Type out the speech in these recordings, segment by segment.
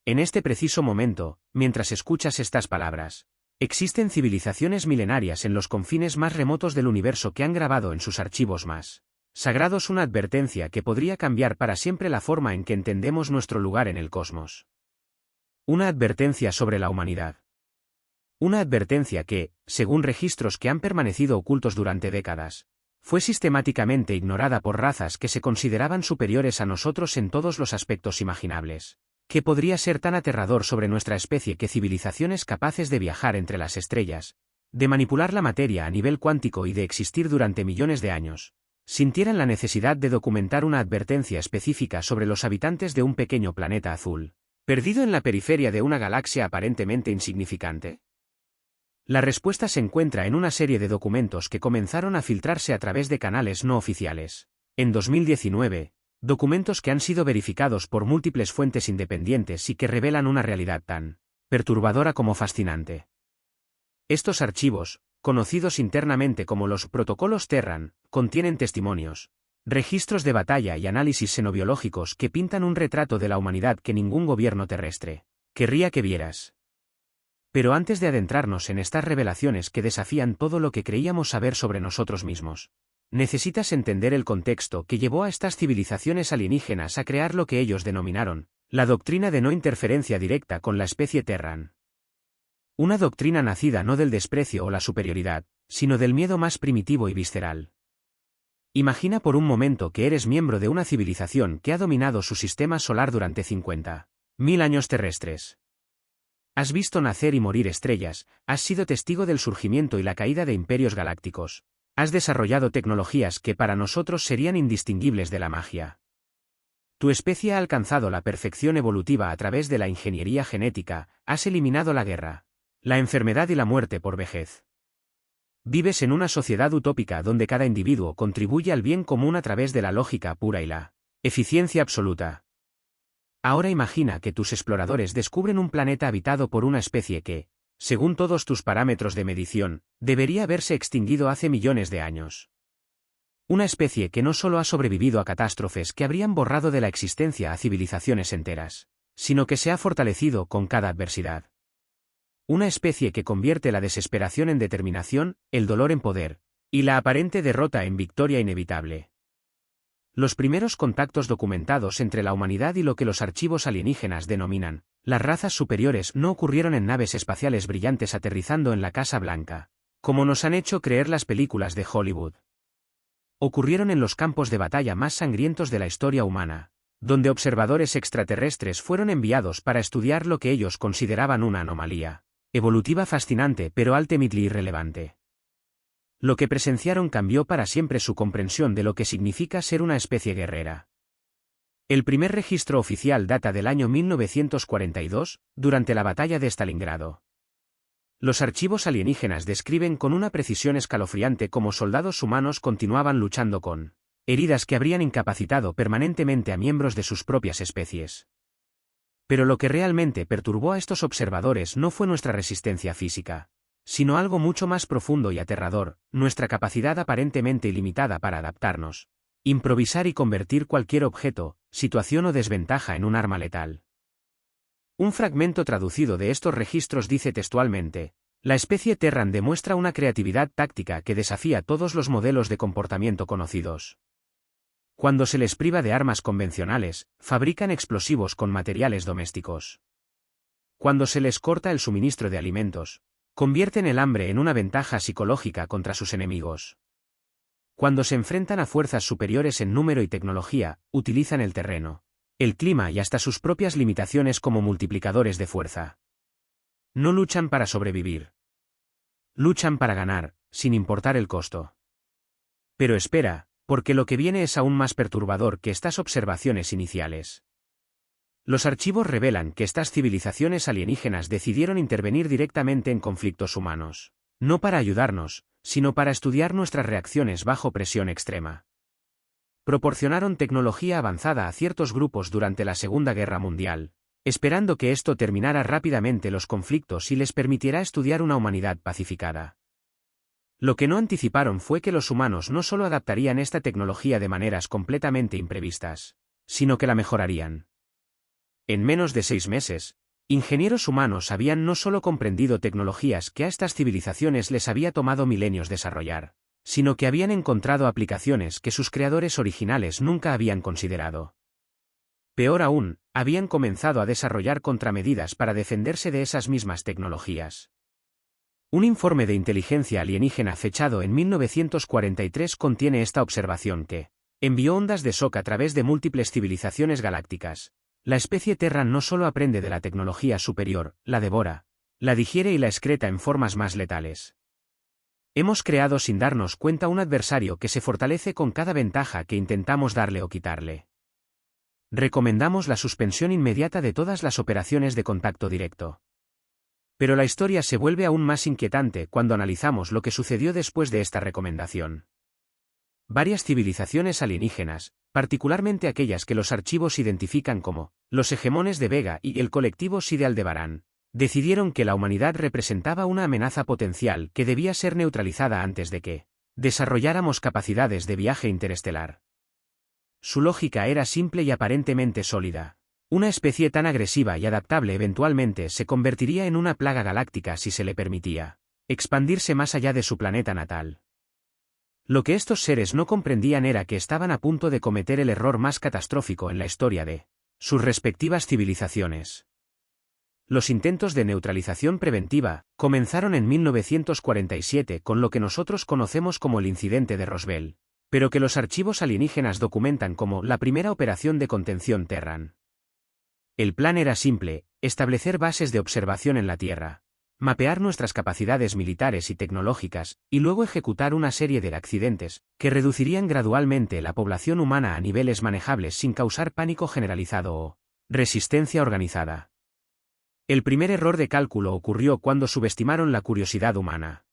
En este preciso momento, mientras escuchas estas palabras, existen civilizaciones milenarias en los confines más remotos del universo que han grabado en sus archivos más sagrados una advertencia que podría cambiar para siempre la forma en que entendemos nuestro lugar en el cosmos. Una advertencia sobre la humanidad. Una advertencia que, según registros que han permanecido ocultos durante décadas, fue sistemáticamente ignorada por razas que se consideraban superiores a nosotros en todos los aspectos imaginables. ¿Qué podría ser tan aterrador sobre nuestra especie que civilizaciones capaces de viajar entre las estrellas, de manipular la materia a nivel cuántico y de existir durante millones de años, sintieran la necesidad de documentar una advertencia específica sobre los habitantes de un pequeño planeta azul, perdido en la periferia de una galaxia aparentemente insignificante? La respuesta se encuentra en una serie de documentos que comenzaron a filtrarse a través de canales no oficiales. En 2019, documentos que han sido verificados por múltiples fuentes independientes y que revelan una realidad tan perturbadora como fascinante. Estos archivos, conocidos internamente como los protocolos Terran, contienen testimonios, registros de batalla y análisis xenobiológicos que pintan un retrato de la humanidad que ningún gobierno terrestre querría que vieras. Pero antes de adentrarnos en estas revelaciones que desafían todo lo que creíamos saber sobre nosotros mismos, necesitas entender el contexto que llevó a estas civilizaciones alienígenas a crear lo que ellos denominaron la doctrina de no interferencia directa con la especie Terran. Una doctrina nacida no del desprecio o la superioridad, sino del miedo más primitivo y visceral. Imagina por un momento que eres miembro de una civilización que ha dominado su sistema solar durante 50.000 años terrestres. Has visto nacer y morir estrellas, has sido testigo del surgimiento y la caída de imperios galácticos, has desarrollado tecnologías que para nosotros serían indistinguibles de la magia. Tu especie ha alcanzado la perfección evolutiva a través de la ingeniería genética, has eliminado la guerra, la enfermedad y la muerte por vejez. Vives en una sociedad utópica donde cada individuo contribuye al bien común a través de la lógica pura y la eficiencia absoluta. Ahora imagina que tus exploradores descubren un planeta habitado por una especie que, según todos tus parámetros de medición, debería haberse extinguido hace millones de años. Una especie que no solo ha sobrevivido a catástrofes que habrían borrado de la existencia a civilizaciones enteras, sino que se ha fortalecido con cada adversidad. Una especie que convierte la desesperación en determinación, el dolor en poder, y la aparente derrota en victoria inevitable. Los primeros contactos documentados entre la humanidad y lo que los archivos alienígenas denominan las razas superiores no ocurrieron en naves espaciales brillantes aterrizando en la Casa Blanca, como nos han hecho creer las películas de Hollywood. Ocurrieron en los campos de batalla más sangrientos de la historia humana, donde observadores extraterrestres fueron enviados para estudiar lo que ellos consideraban una anomalía evolutiva fascinante pero altamente irrelevante. Lo que presenciaron cambió para siempre su comprensión de lo que significa ser una especie guerrera. El primer registro oficial data del año 1942, durante la batalla de Stalingrado. Los archivos alienígenas describen con una precisión escalofriante cómo soldados humanos continuaban luchando con heridas que habrían incapacitado permanentemente a miembros de sus propias especies. Pero lo que realmente perturbó a estos observadores no fue nuestra resistencia física, sino algo mucho más profundo y aterrador, nuestra capacidad aparentemente ilimitada para adaptarnos, improvisar y convertir cualquier objeto, situación o desventaja en un arma letal. Un fragmento traducido de estos registros dice textualmente: la especie Terran demuestra una creatividad táctica que desafía todos los modelos de comportamiento conocidos. Cuando se les priva de armas convencionales, fabrican explosivos con materiales domésticos. Cuando se les corta el suministro de alimentos, convierten el hambre en una ventaja psicológica contra sus enemigos. Cuando se enfrentan a fuerzas superiores en número y tecnología, utilizan el terreno, el clima y hasta sus propias limitaciones como multiplicadores de fuerza. No luchan para sobrevivir. Luchan para ganar, sin importar el costo. Pero espera, porque lo que viene es aún más perturbador que estas observaciones iniciales. Los archivos revelan que estas civilizaciones alienígenas decidieron intervenir directamente en conflictos humanos, no para ayudarnos, sino para estudiar nuestras reacciones bajo presión extrema. Proporcionaron tecnología avanzada a ciertos grupos durante la Segunda Guerra Mundial, esperando que esto terminara rápidamente los conflictos y les permitiera estudiar una humanidad pacificada. Lo que no anticiparon fue que los humanos no solo adaptarían esta tecnología de maneras completamente imprevistas, sino que la mejorarían. En menos de 6 meses, ingenieros humanos habían no solo comprendido tecnologías que a estas civilizaciones les había tomado milenios desarrollar, sino que habían encontrado aplicaciones que sus creadores originales nunca habían considerado. Peor aún, habían comenzado a desarrollar contramedidas para defenderse de esas mismas tecnologías. Un informe de inteligencia alienígena fechado en 1943 contiene esta observación que envió ondas de shock a través de múltiples civilizaciones galácticas. La especie Terran no solo aprende de la tecnología superior, la devora, la digiere y la excreta en formas más letales. Hemos creado sin darnos cuenta un adversario que se fortalece con cada ventaja que intentamos darle o quitarle. Recomendamos la suspensión inmediata de todas las operaciones de contacto directo. Pero la historia se vuelve aún más inquietante cuando analizamos lo que sucedió después de esta recomendación. Varias civilizaciones alienígenas, particularmente aquellas que los archivos identifican como los hegemones de Vega y el colectivo Psi de Aldebarán, decidieron que la humanidad representaba una amenaza potencial que debía ser neutralizada antes de que desarrolláramos capacidades de viaje interestelar. Su lógica era simple y aparentemente sólida. Una especie tan agresiva y adaptable eventualmente se convertiría en una plaga galáctica si se le permitía expandirse más allá de su planeta natal. Lo que estos seres no comprendían era que estaban a punto de cometer el error más catastrófico en la historia de sus respectivas civilizaciones. Los intentos de neutralización preventiva comenzaron en 1947 con lo que nosotros conocemos como el incidente de Roswell, pero que los archivos alienígenas documentan como la primera operación de contención Terran. El plan era simple: establecer bases de observación en la Tierra, mapear nuestras capacidades militares y tecnológicas, y luego ejecutar una serie de accidentes que reducirían gradualmente la población humana a niveles manejables sin causar pánico generalizado o resistencia organizada. El primer error de cálculo ocurrió cuando subestimaron la curiosidad humana.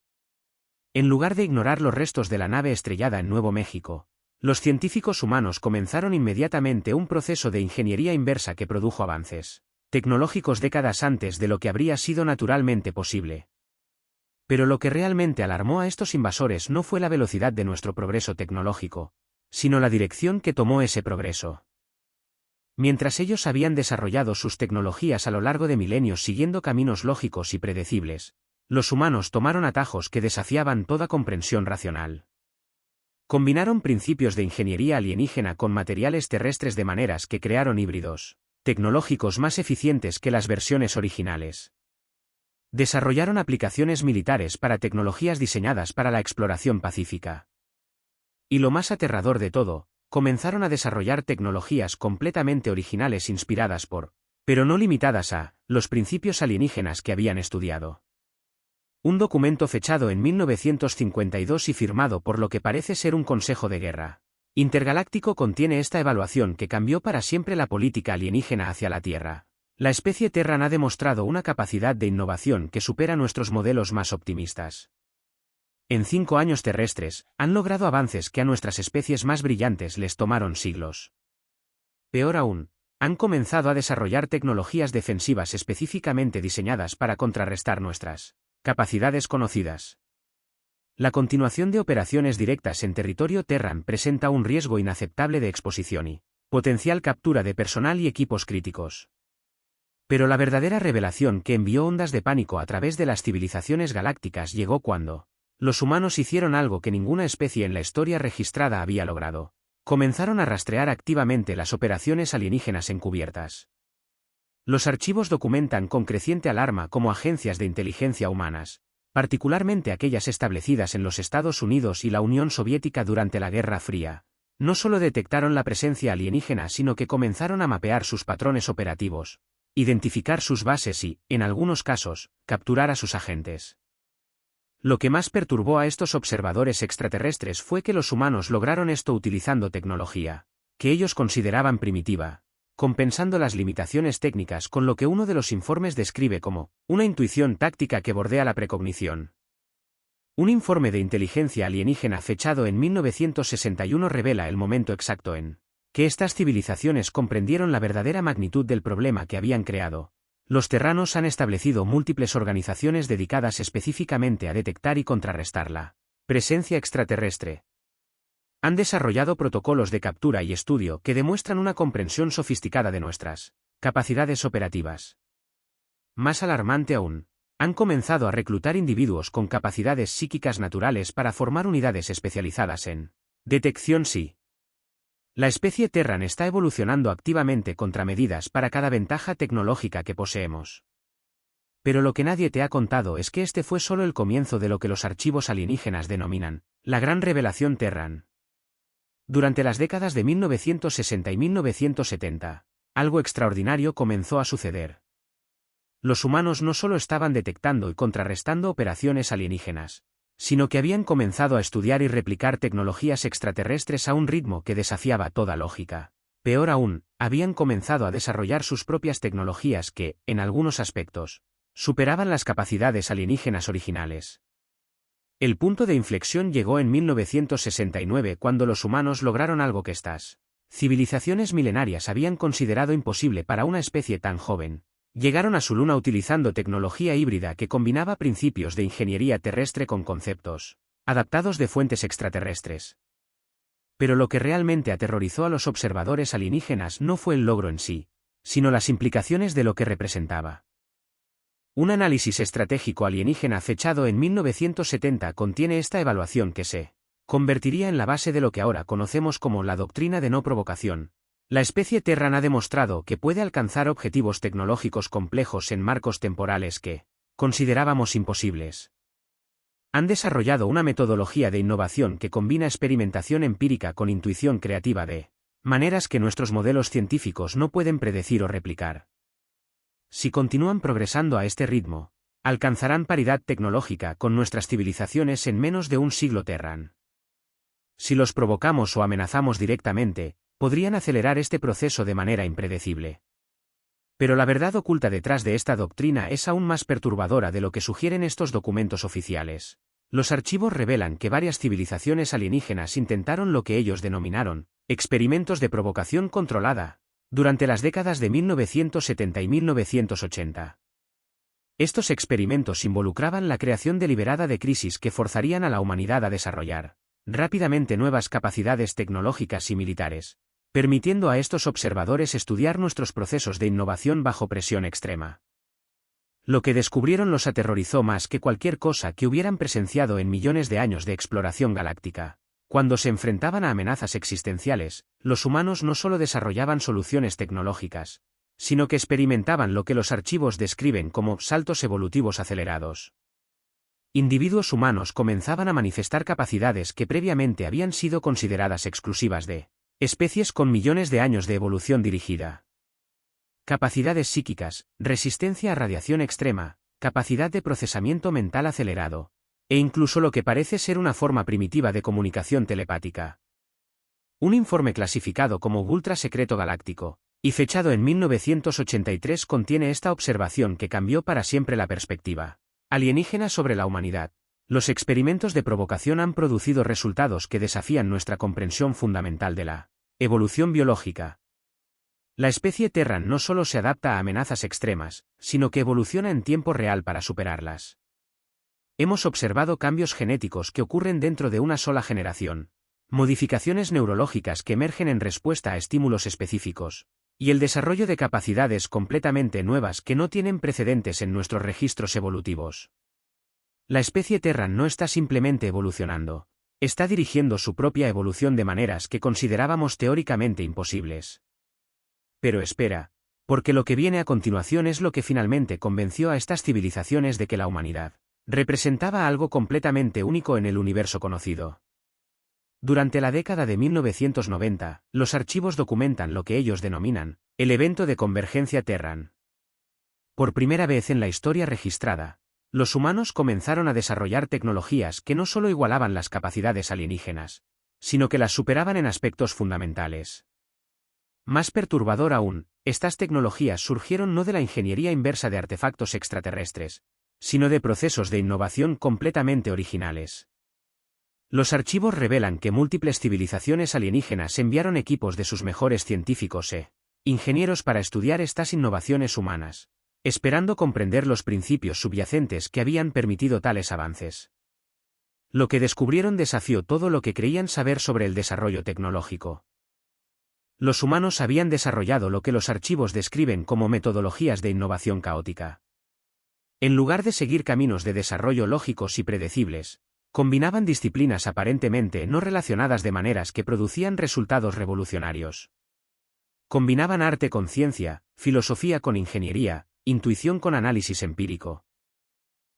En lugar de ignorar los restos de la nave estrellada en Nuevo México, los científicos humanos comenzaron inmediatamente un proceso de ingeniería inversa que produjo avances tecnológicos décadas antes de lo que habría sido naturalmente posible. Pero lo que realmente alarmó a estos invasores no fue la velocidad de nuestro progreso tecnológico, sino la dirección que tomó ese progreso. Mientras ellos habían desarrollado sus tecnologías a lo largo de milenios siguiendo caminos lógicos y predecibles, los humanos tomaron atajos que desafiaban toda comprensión racional. Combinaron principios de ingeniería alienígena con materiales terrestres de maneras que crearon híbridos tecnológicos más eficientes que las versiones originales. Desarrollaron aplicaciones militares para tecnologías diseñadas para la exploración pacífica. Y lo más aterrador de todo, comenzaron a desarrollar tecnologías completamente originales inspiradas por, pero no limitadas a, los principios alienígenas que habían estudiado. Un documento fechado en 1952 y firmado por lo que parece ser un consejo de guerra intergaláctico contiene esta evaluación que cambió para siempre la política alienígena hacia la Tierra. La especie Terran ha demostrado una capacidad de innovación que supera nuestros modelos más optimistas. En 5 años terrestres, han logrado avances que a nuestras especies más brillantes les tomaron siglos. Peor aún, han comenzado a desarrollar tecnologías defensivas específicamente diseñadas para contrarrestar nuestras capacidades conocidas. La continuación de operaciones directas en territorio Terran presenta un riesgo inaceptable de exposición y potencial captura de personal y equipos críticos. Pero la verdadera revelación que envió ondas de pánico a través de las civilizaciones galácticas llegó cuando los humanos hicieron algo que ninguna especie en la historia registrada había logrado. Comenzaron a rastrear activamente las operaciones alienígenas encubiertas. Los archivos documentan con creciente alarma cómo agencias de inteligencia humanas, particularmente aquellas establecidas en los Estados Unidos y la Unión Soviética durante la Guerra Fría, no solo detectaron la presencia alienígena sino que comenzaron a mapear sus patrones operativos, identificar sus bases y, en algunos casos, capturar a sus agentes. Lo que más perturbó a estos observadores extraterrestres fue que los humanos lograron esto utilizando tecnología que ellos consideraban primitiva, compensando las limitaciones técnicas con lo que uno de los informes describe como una intuición táctica que bordea la precognición. Un informe de inteligencia alienígena fechado en 1961 revela el momento exacto en que estas civilizaciones comprendieron la verdadera magnitud del problema que habían creado. Los terranos han establecido múltiples organizaciones dedicadas específicamente a detectar y contrarrestar la presencia extraterrestre. Han desarrollado protocolos de captura y estudio que demuestran una comprensión sofisticada de nuestras Capacidades operativas. Más alarmante aún, han comenzado a reclutar individuos con capacidades psíquicas naturales para formar unidades especializadas en detección psi. La especie Terran está evolucionando activamente contramedidas para cada ventaja tecnológica que poseemos. Pero lo que nadie te ha contado es que este fue solo el comienzo de lo que los archivos alienígenas denominan la Gran Revelación Terran. Durante las décadas de 1960 y 1970, algo extraordinario comenzó a suceder. Los humanos no solo estaban detectando y contrarrestando operaciones alienígenas, sino que habían comenzado a estudiar y replicar tecnologías extraterrestres a un ritmo que desafiaba toda lógica. Peor aún, habían comenzado a desarrollar sus propias tecnologías que, en algunos aspectos, superaban las capacidades alienígenas originales. El punto de inflexión llegó en 1969 cuando los humanos lograron algo que estas civilizaciones milenarias habían considerado imposible para una especie tan joven. Llegaron a su luna utilizando tecnología híbrida que combinaba principios de ingeniería terrestre con conceptos adaptados de fuentes extraterrestres. Pero lo que realmente aterrorizó a los observadores alienígenas no fue el logro en sí, sino las implicaciones de lo que representaba. Un análisis estratégico alienígena fechado en 1970 contiene esta evaluación que se convertiría en la base de lo que ahora conocemos como la doctrina de no provocación. La especie Terran ha demostrado que puede alcanzar objetivos tecnológicos complejos en marcos temporales que considerábamos imposibles. Han desarrollado una metodología de innovación que combina experimentación empírica con intuición creativa de maneras que nuestros modelos científicos no pueden predecir o replicar. Si continúan progresando a este ritmo, alcanzarán paridad tecnológica con nuestras civilizaciones en menos de un siglo Terran. Si los provocamos o amenazamos directamente, podrían acelerar este proceso de manera impredecible. Pero la verdad oculta detrás de esta doctrina es aún más perturbadora de lo que sugieren estos documentos oficiales. Los archivos revelan que varias civilizaciones alienígenas intentaron lo que ellos denominaron experimentos de provocación controlada durante las décadas de 1970 y 1980. Estos experimentos involucraban la creación deliberada de crisis que forzarían a la humanidad a desarrollar rápidamente nuevas capacidades tecnológicas y militares, permitiendo a estos observadores estudiar nuestros procesos de innovación bajo presión extrema. Lo que descubrieron los aterrorizó más que cualquier cosa que hubieran presenciado en millones de años de exploración galáctica. Cuando se enfrentaban a amenazas existenciales, los humanos no solo desarrollaban soluciones tecnológicas, sino que experimentaban lo que los archivos describen como saltos evolutivos acelerados. Individuos humanos comenzaban a manifestar capacidades que previamente habían sido consideradas exclusivas de especies con millones de años de evolución dirigida. Capacidades psíquicas, resistencia a radiación extrema, capacidad de procesamiento mental acelerado, e incluso lo que parece ser una forma primitiva de comunicación telepática. Un informe clasificado como Ultra Secreto Galáctico, y fechado en 1983 contiene esta observación que cambió para siempre la perspectiva alienígena sobre la humanidad. Los experimentos de provocación han producido resultados que desafían nuestra comprensión fundamental de la evolución biológica. La especie Terran no solo se adapta a amenazas extremas, sino que evoluciona en tiempo real para superarlas. Hemos observado cambios genéticos que ocurren dentro de una sola generación, modificaciones neurológicas que emergen en respuesta a estímulos específicos, y el desarrollo de capacidades completamente nuevas que no tienen precedentes en nuestros registros evolutivos. La especie Terran no está simplemente evolucionando, está dirigiendo su propia evolución de maneras que considerábamos teóricamente imposibles. Pero espera, porque lo que viene a continuación es lo que finalmente convenció a estas civilizaciones de que la humanidad representaba algo completamente único en el universo conocido. Durante la década de 1990, los archivos documentan lo que ellos denominan el evento de convergencia Terran. Por primera vez en la historia registrada, los humanos comenzaron a desarrollar tecnologías que no solo igualaban las capacidades alienígenas, sino que las superaban en aspectos fundamentales. Más perturbador aún, estas tecnologías surgieron no de la ingeniería inversa de artefactos extraterrestres, sino de procesos de innovación completamente originales. Los archivos revelan que múltiples civilizaciones alienígenas enviaron equipos de sus mejores científicos e ingenieros para estudiar estas innovaciones humanas, esperando comprender los principios subyacentes que habían permitido tales avances. Lo que descubrieron desafió todo lo que creían saber sobre el desarrollo tecnológico. Los humanos habían desarrollado lo que los archivos describen como metodologías de innovación caótica. En lugar de seguir caminos de desarrollo lógicos y predecibles, combinaban disciplinas aparentemente no relacionadas de maneras que producían resultados revolucionarios. Combinaban arte con ciencia, filosofía con ingeniería, intuición con análisis empírico.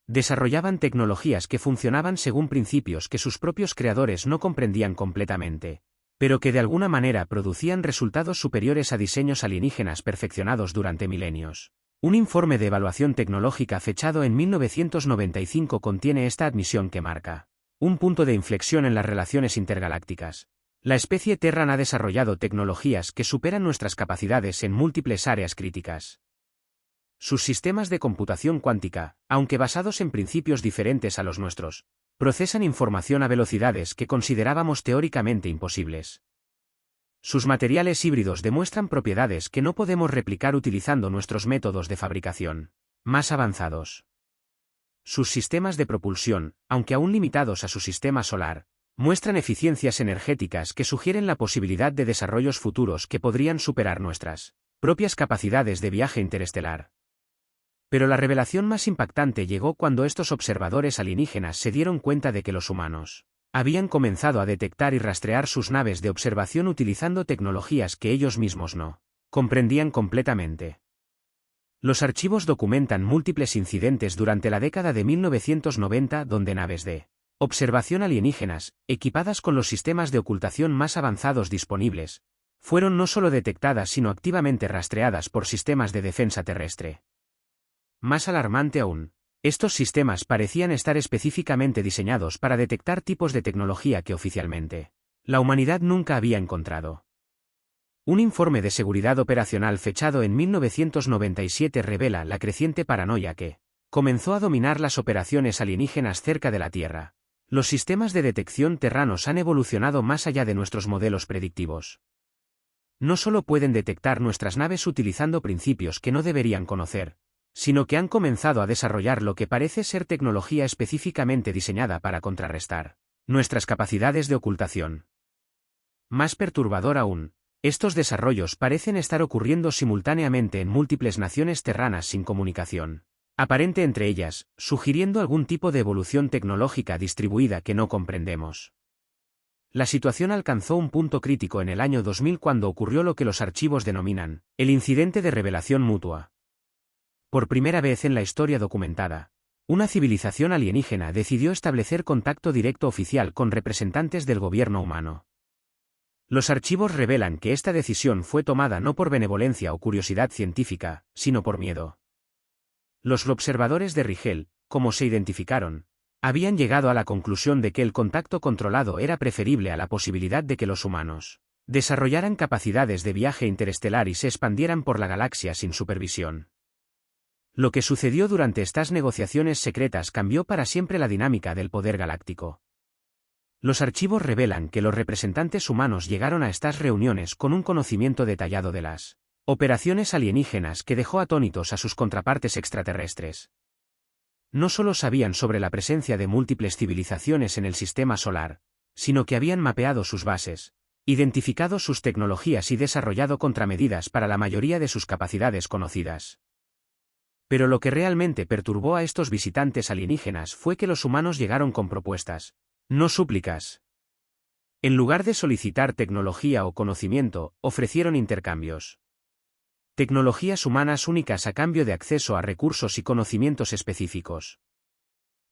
Desarrollaban tecnologías que funcionaban según principios que sus propios creadores no comprendían completamente, pero que de alguna manera producían resultados superiores a diseños alienígenas perfeccionados durante milenios. Un informe de evaluación tecnológica fechado en 1995 contiene esta admisión que marca un punto de inflexión en las relaciones intergalácticas. La especie Terran ha desarrollado tecnologías que superan nuestras capacidades en múltiples áreas críticas. Sus sistemas de computación cuántica, aunque basados en principios diferentes a los nuestros, procesan información a velocidades que considerábamos teóricamente imposibles. Sus materiales híbridos demuestran propiedades que no podemos replicar utilizando nuestros métodos de fabricación más avanzados. Sus sistemas de propulsión, aunque aún limitados a su sistema solar, muestran eficiencias energéticas que sugieren la posibilidad de desarrollos futuros que podrían superar nuestras propias capacidades de viaje interestelar. Pero la revelación más impactante llegó cuando estos observadores alienígenas se dieron cuenta de que los humanos habían comenzado a detectar y rastrear sus naves de observación utilizando tecnologías que ellos mismos no comprendían completamente. Los archivos documentan múltiples incidentes durante la década de 1990 donde naves de observación alienígenas, equipadas con los sistemas de ocultación más avanzados disponibles, fueron no solo detectadas sino activamente rastreadas por sistemas de defensa terrestre. Más alarmante aún, estos sistemas parecían estar específicamente diseñados para detectar tipos de tecnología que oficialmente la humanidad nunca había encontrado. Un informe de seguridad operacional fechado en 1997 revela la creciente paranoia que comenzó a dominar las operaciones alienígenas cerca de la Tierra. Los sistemas de detección terranos han evolucionado más allá de nuestros modelos predictivos. No solo pueden detectar nuestras naves utilizando principios que no deberían conocer, sino que han comenzado a desarrollar lo que parece ser tecnología específicamente diseñada para contrarrestar nuestras capacidades de ocultación. Más perturbador aún, estos desarrollos parecen estar ocurriendo simultáneamente en múltiples naciones terranas sin comunicación aparente entre ellas, sugiriendo algún tipo de evolución tecnológica distribuida que no comprendemos. La situación alcanzó un punto crítico en el año 2000 cuando ocurrió lo que los archivos denominan el incidente de revelación mutua. Por primera vez en la historia documentada, una civilización alienígena decidió establecer contacto directo oficial con representantes del gobierno humano. Los archivos revelan que esta decisión fue tomada no por benevolencia o curiosidad científica, sino por miedo. Los observadores de Rigel, como se identificaron, habían llegado a la conclusión de que el contacto controlado era preferible a la posibilidad de que los humanos desarrollaran capacidades de viaje interestelar y se expandieran por la galaxia sin supervisión. Lo que sucedió durante estas negociaciones secretas cambió para siempre la dinámica del poder galáctico. Los archivos revelan que los representantes humanos llegaron a estas reuniones con un conocimiento detallado de las operaciones alienígenas que dejó atónitos a sus contrapartes extraterrestres. No solo sabían sobre la presencia de múltiples civilizaciones en el sistema solar, sino que habían mapeado sus bases, identificado sus tecnologías y desarrollado contramedidas para la mayoría de sus capacidades conocidas. Pero lo que realmente perturbó a estos visitantes alienígenas fue que los humanos llegaron con propuestas, no súplicas. En lugar de solicitar tecnología o conocimiento, ofrecieron intercambios. Tecnologías humanas únicas a cambio de acceso a recursos y conocimientos específicos.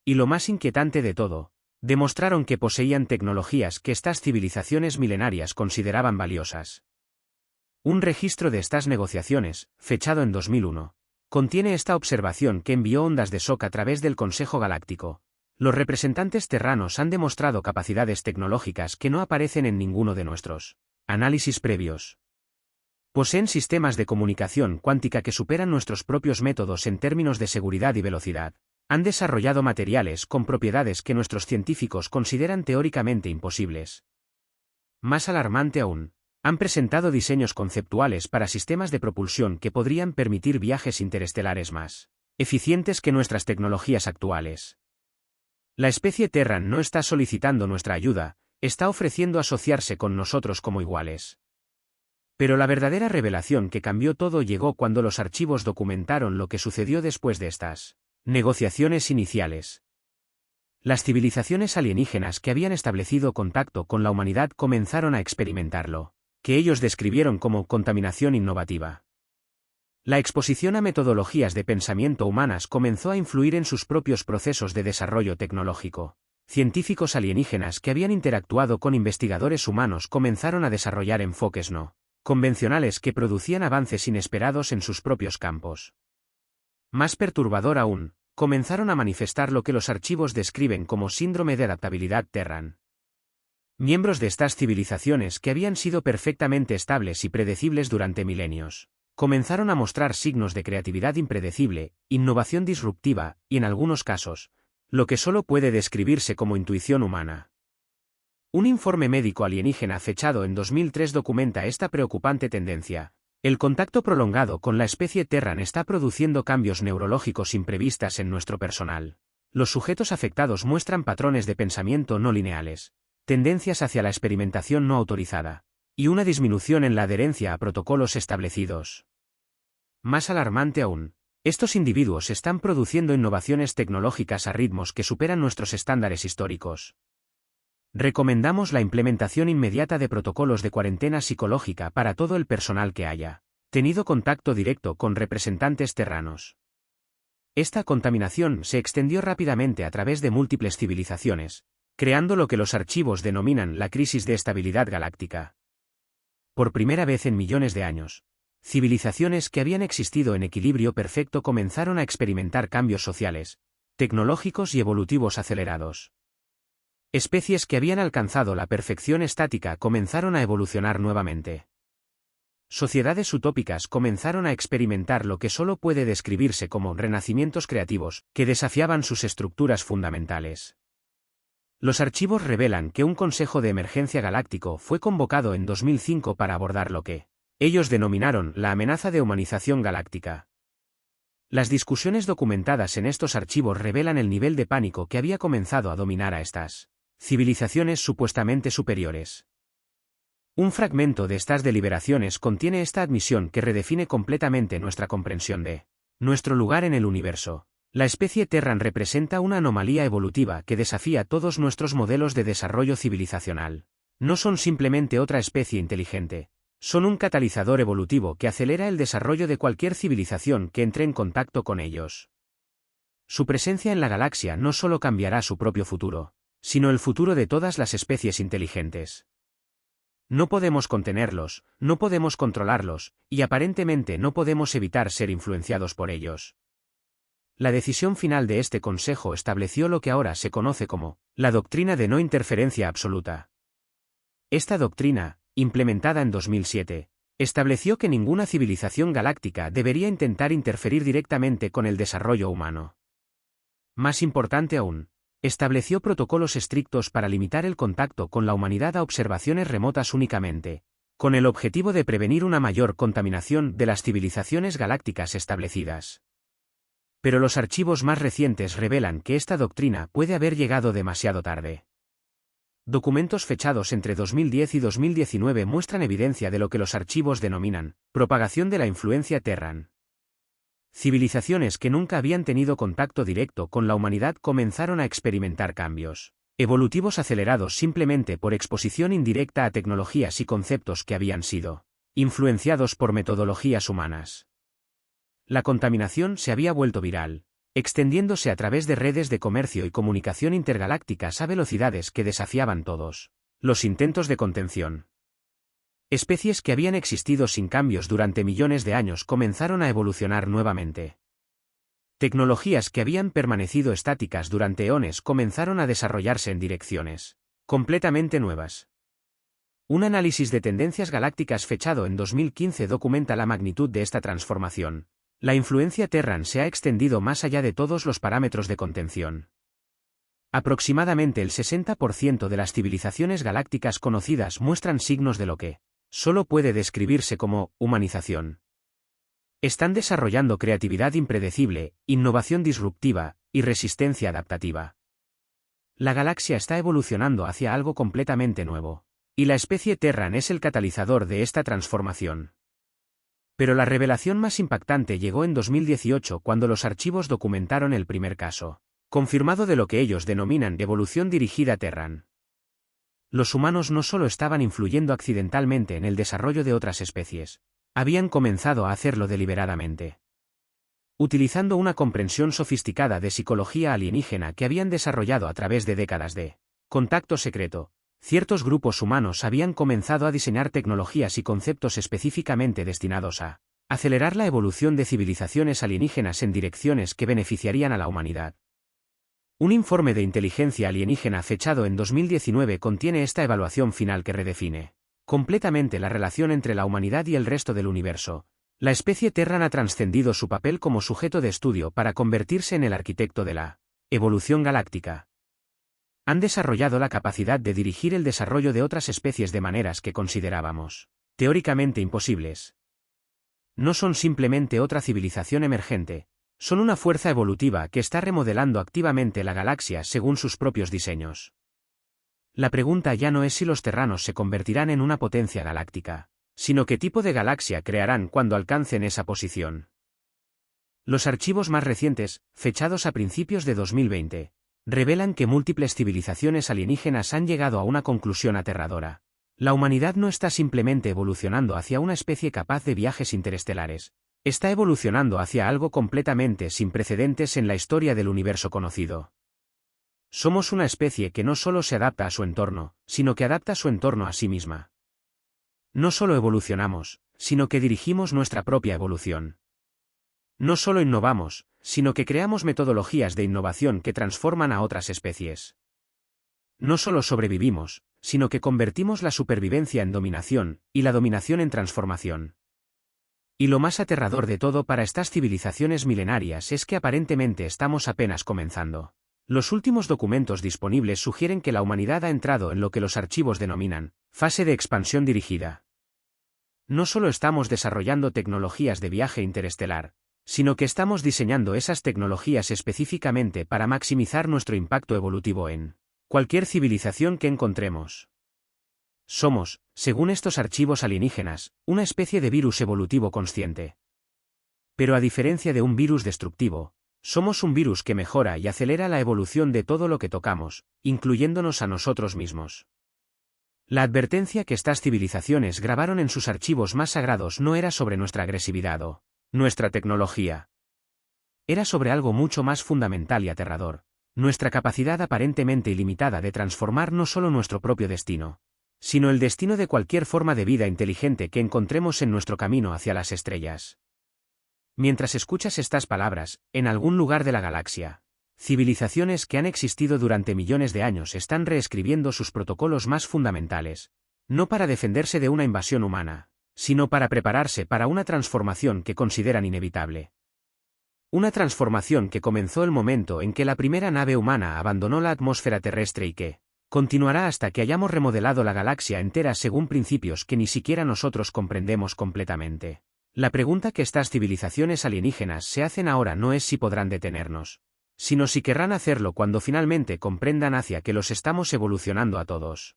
Y lo más inquietante de todo, demostraron que poseían tecnologías que estas civilizaciones milenarias consideraban valiosas. Un registro de estas negociaciones, fechado en 2001, contiene esta observación que envió ondas de shock a través del Consejo Galáctico. Los representantes terranos han demostrado capacidades tecnológicas que no aparecen en ninguno de nuestros análisis previos. Poseen sistemas de comunicación cuántica que superan nuestros propios métodos en términos de seguridad y velocidad. Han desarrollado materiales con propiedades que nuestros científicos consideran teóricamente imposibles. Más alarmante aún, han presentado diseños conceptuales para sistemas de propulsión que podrían permitir viajes interestelares más eficientes que nuestras tecnologías actuales. La especie Terran no está solicitando nuestra ayuda, está ofreciendo asociarse con nosotros como iguales. Pero la verdadera revelación que cambió todo llegó cuando los archivos documentaron lo que sucedió después de estas negociaciones iniciales. Las civilizaciones alienígenas que habían establecido contacto con la humanidad comenzaron a experimentarlo, que ellos describieron como contaminación innovativa. La exposición a metodologías de pensamiento humanas comenzó a influir en sus propios procesos de desarrollo tecnológico. Científicos alienígenas que habían interactuado con investigadores humanos comenzaron a desarrollar enfoques no convencionales que producían avances inesperados en sus propios campos. Más perturbador aún, comenzaron a manifestar lo que los archivos describen como síndrome de adaptabilidad Terran. Miembros de estas civilizaciones que habían sido perfectamente estables y predecibles durante milenios, comenzaron a mostrar signos de creatividad impredecible, innovación disruptiva, y en algunos casos, lo que solo puede describirse como intuición humana. Un informe médico alienígena fechado en 2003 documenta esta preocupante tendencia. El contacto prolongado con la especie Terran está produciendo cambios neurológicos imprevistas en nuestro personal. Los sujetos afectados muestran patrones de pensamiento no lineales, tendencias hacia la experimentación no autorizada, y una disminución en la adherencia a protocolos establecidos. Más alarmante aún, estos individuos están produciendo innovaciones tecnológicas a ritmos que superan nuestros estándares históricos. Recomendamos la implementación inmediata de protocolos de cuarentena psicológica para todo el personal que haya tenido contacto directo con representantes terranos. Esta contaminación se extendió rápidamente a través de múltiples civilizaciones, creando lo que los archivos denominan la crisis de estabilidad galáctica. Por primera vez en millones de años, civilizaciones que habían existido en equilibrio perfecto comenzaron a experimentar cambios sociales, tecnológicos y evolutivos acelerados. Especies que habían alcanzado la perfección estática comenzaron a evolucionar nuevamente. Sociedades utópicas comenzaron a experimentar lo que solo puede describirse como renacimientos creativos, que desafiaban sus estructuras fundamentales. Los archivos revelan que un Consejo de Emergencia Galáctico fue convocado en 2005 para abordar lo que ellos denominaron la amenaza de humanización galáctica. Las discusiones documentadas en estos archivos revelan el nivel de pánico que había comenzado a dominar a estas civilizaciones supuestamente superiores. Un fragmento de estas deliberaciones contiene esta admisión que redefine completamente nuestra comprensión de nuestro lugar en el universo. La especie Terran representa una anomalía evolutiva que desafía todos nuestros modelos de desarrollo civilizacional. No son simplemente otra especie inteligente, son un catalizador evolutivo que acelera el desarrollo de cualquier civilización que entre en contacto con ellos. Su presencia en la galaxia no solo cambiará su propio futuro, sino el futuro de todas las especies inteligentes. No podemos contenerlos, no podemos controlarlos, y aparentemente no podemos evitar ser influenciados por ellos. La decisión final de este Consejo estableció lo que ahora se conoce como la doctrina de no interferencia absoluta. Esta doctrina, implementada en 2007, estableció que ninguna civilización galáctica debería intentar interferir directamente con el desarrollo humano. Más importante aún, estableció protocolos estrictos para limitar el contacto con la humanidad a observaciones remotas únicamente, con el objetivo de prevenir una mayor contaminación de las civilizaciones galácticas establecidas. Pero los archivos más recientes revelan que esta doctrina puede haber llegado demasiado tarde. Documentos fechados entre 2010 y 2019 muestran evidencia de lo que los archivos denominan propagación de la influencia Terran. Civilizaciones que nunca habían tenido contacto directo con la humanidad comenzaron a experimentar cambios evolutivos acelerados simplemente por exposición indirecta a tecnologías y conceptos que habían sido influenciados por metodologías humanas. La contaminación se había vuelto viral, extendiéndose a través de redes de comercio y comunicación intergalácticas a velocidades que desafiaban todos los intentos de contención. Especies que habían existido sin cambios durante millones de años comenzaron a evolucionar nuevamente. Tecnologías que habían permanecido estáticas durante eones comenzaron a desarrollarse en direcciones completamente nuevas. Un análisis de tendencias galácticas fechado en 2015 documenta la magnitud de esta transformación. La influencia Terran se ha extendido más allá de todos los parámetros de contención. Aproximadamente el 60% de las civilizaciones galácticas conocidas muestran signos de lo que solo puede describirse como humanización. Están desarrollando creatividad impredecible, innovación disruptiva y resistencia adaptativa. La galaxia está evolucionando hacia algo completamente nuevo. Y la especie Terran es el catalizador de esta transformación. Pero la revelación más impactante llegó en 2018 cuando los archivos documentaron el primer caso, confirmado de lo que ellos denominan evolución dirigida Terran. Los humanos no solo estaban influyendo accidentalmente en el desarrollo de otras especies, habían comenzado a hacerlo deliberadamente. Utilizando una comprensión sofisticada de psicología alienígena que habían desarrollado a través de décadas de contacto secreto, ciertos grupos humanos habían comenzado a diseñar tecnologías y conceptos específicamente destinados a acelerar la evolución de civilizaciones alienígenas en direcciones que beneficiarían a la humanidad. Un informe de inteligencia alienígena fechado en 2019 contiene esta evaluación final que redefine completamente la relación entre la humanidad y el resto del universo. La especie Terran ha trascendido su papel como sujeto de estudio para convertirse en el arquitecto de la evolución galáctica. Han desarrollado la capacidad de dirigir el desarrollo de otras especies de maneras que considerábamos teóricamente imposibles. No son simplemente otra civilización emergente, son una fuerza evolutiva que está remodelando activamente la galaxia según sus propios diseños. La pregunta ya no es si los terranos se convertirán en una potencia galáctica, sino qué tipo de galaxia crearán cuando alcancen esa posición. Los archivos más recientes, fechados a principios de 2020, revelan que múltiples civilizaciones alienígenas han llegado a una conclusión aterradora. La humanidad no está simplemente evolucionando hacia una especie capaz de viajes interestelares, está evolucionando hacia algo completamente sin precedentes en la historia del universo conocido. Somos una especie que no solo se adapta a su entorno, sino que adapta su entorno a sí misma. No solo evolucionamos, sino que dirigimos nuestra propia evolución. No solo innovamos, sino que creamos metodologías de innovación que transforman a otras especies. No solo sobrevivimos, sino que convertimos la supervivencia en dominación, y la dominación en transformación. Y lo más aterrador de todo para estas civilizaciones milenarias es que aparentemente estamos apenas comenzando. Los últimos documentos disponibles sugieren que la humanidad ha entrado en lo que los archivos denominan fase de expansión dirigida. No solo estamos desarrollando tecnologías de viaje interestelar, sino que estamos diseñando esas tecnologías específicamente para maximizar nuestro impacto evolutivo en cualquier civilización que encontremos. Somos, según estos archivos alienígenas, una especie de virus evolutivo consciente. Pero a diferencia de un virus destructivo, somos un virus que mejora y acelera la evolución de todo lo que tocamos, incluyéndonos a nosotros mismos. La advertencia que estas civilizaciones grabaron en sus archivos más sagrados no era sobre nuestra agresividad o nuestra tecnología. Era sobre algo mucho más fundamental y aterrador, nuestra capacidad aparentemente ilimitada de transformar no solo nuestro propio destino, sino el destino de cualquier forma de vida inteligente que encontremos en nuestro camino hacia las estrellas. Mientras escuchas estas palabras, en algún lugar de la galaxia, civilizaciones que han existido durante millones de años están reescribiendo sus protocolos más fundamentales, no para defenderse de una invasión humana, sino para prepararse para una transformación que consideran inevitable. Una transformación que comenzó el momento en que la primera nave humana abandonó la atmósfera terrestre y que continuará hasta que hayamos remodelado la galaxia entera según principios que ni siquiera nosotros comprendemos completamente. La pregunta que estas civilizaciones alienígenas se hacen ahora no es si podrán detenernos, sino si querrán hacerlo cuando finalmente comprendan hacia que los estamos evolucionando a todos.